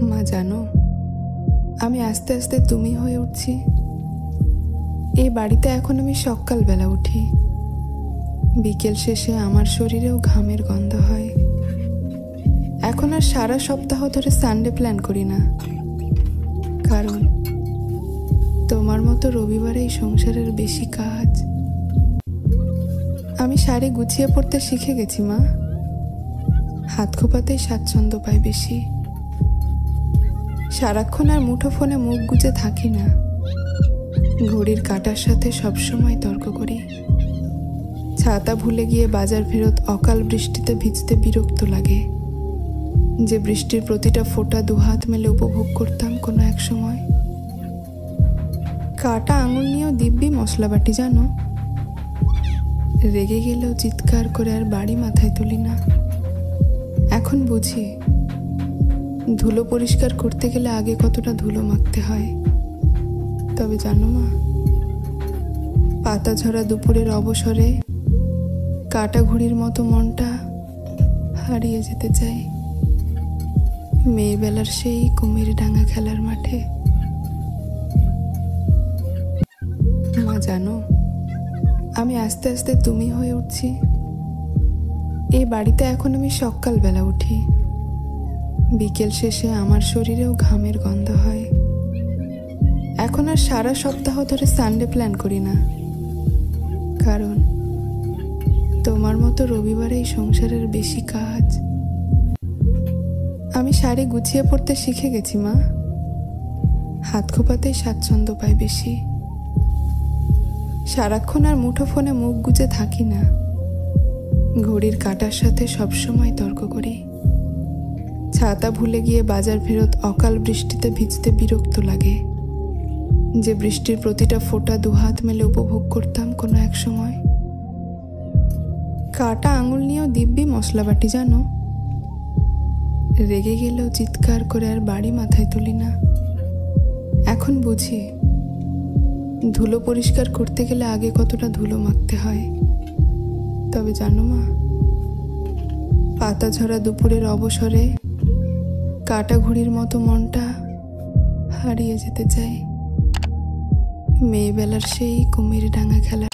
মা জানো, আমি আস্তে আস্তে তুমি হয়ে উঠছি। এই বাড়িতে এখন আমি সকালবেলা উঠি, বিকেল শেষে আমার শরীরেও ঘামের গন্ধ হয়। এখন আর সারা সপ্তাহ ধরে সানডে প্ল্যান করি না, কারণ তোমার মতো রবিবারে এই সংসারের বেশি কাজ। আমি শাড়ি গুছিয়ে পড়তে শিখে গেছি মা, হাত খোপাতেই স্বাচ্ছন্দ্য পাই বেশি। সারাক্ষণ আর মুঠো ফোনে মুখ গুজে থাকি না, ঘড়ির কাঁটার সাথে সবসময় তর্ক করি। ছাতা ভুলে গিয়ে বাজার ফেরত অকাল বৃষ্টিতে ভিজতে বিরক্ত লাগে, যে বৃষ্টির প্রতিটা ফোঁটা দুহাত মেলে উপভোগ করতাম কোনো এক সময়। কাটা আঙুল নিয়েও দিব্যি মশলা বাটি জানো, রেগে গেলেও চিৎকার করে আর বাড়ি মাথায় তুলি না। এখন বুঝি ধুলো পরিষ্কার করতে গেলে আগে কতটা ধুলো মাখতে হয়। তবে জানো মা, পাতা ঝরা দুপুরের অবসরে কাটা ঘড়ির মতো মনটা হারিয়ে যেতে চাই মেয়েবেলার সেই কুমির ডাঙা খেলার মাঠে। মা জানো, আমি আস্তে আস্তে তুমি হয়ে উঠছি। এই বাড়িতে এখন আমি সকালবেলা উঠি, বিকেল শেষে আমার শরীরেও ঘামের গন্ধ হয়। এখন আর সারা সপ্তাহ ধরে সানডে প্ল্যান করি না, কারণ তোমার মতো রবিবারে এই সংসারের বেশি কাজ। আমি শাড়ি গুছিয়ে পড়তে শিখে গেছি মা, হাত খোপাতেই স্বাচ্ছন্দ্য পাই বেশি। সারাক্ষণ আর মুঠো ফোনে মুখ গুজে থাকি না, ঘড়ির কাঁটার সাথে সবসময় তর্ক করি। ছাতা ভুলে গিয়ে বাজার ফেরত অকাল বৃষ্টিতে ভিজতে বিরক্ত লাগে, যে বৃষ্টির প্রতিটা ফোঁটা দুহাত মেলে উপভোগ করতাম কোনো এক সময়। কাটা আঙুল নিয়েও দিব্যি মশলা বাটি জানো, রেগে গেলেও চিৎকার করে আর বাড়ি মাথায় তুলি না। এখন বুঝি ধুলো পরিষ্কার করতে গেলে আগে কতটা ধুলো মাখতে হয়। তবে জানো মা, পাতা ঝরা দুপুরের অবসরে কাটা ঘড়ির মতো মনটা হারিয়ে যেতে চাই মেয়েবেলার সেই কুমির ডাঙা খেলা।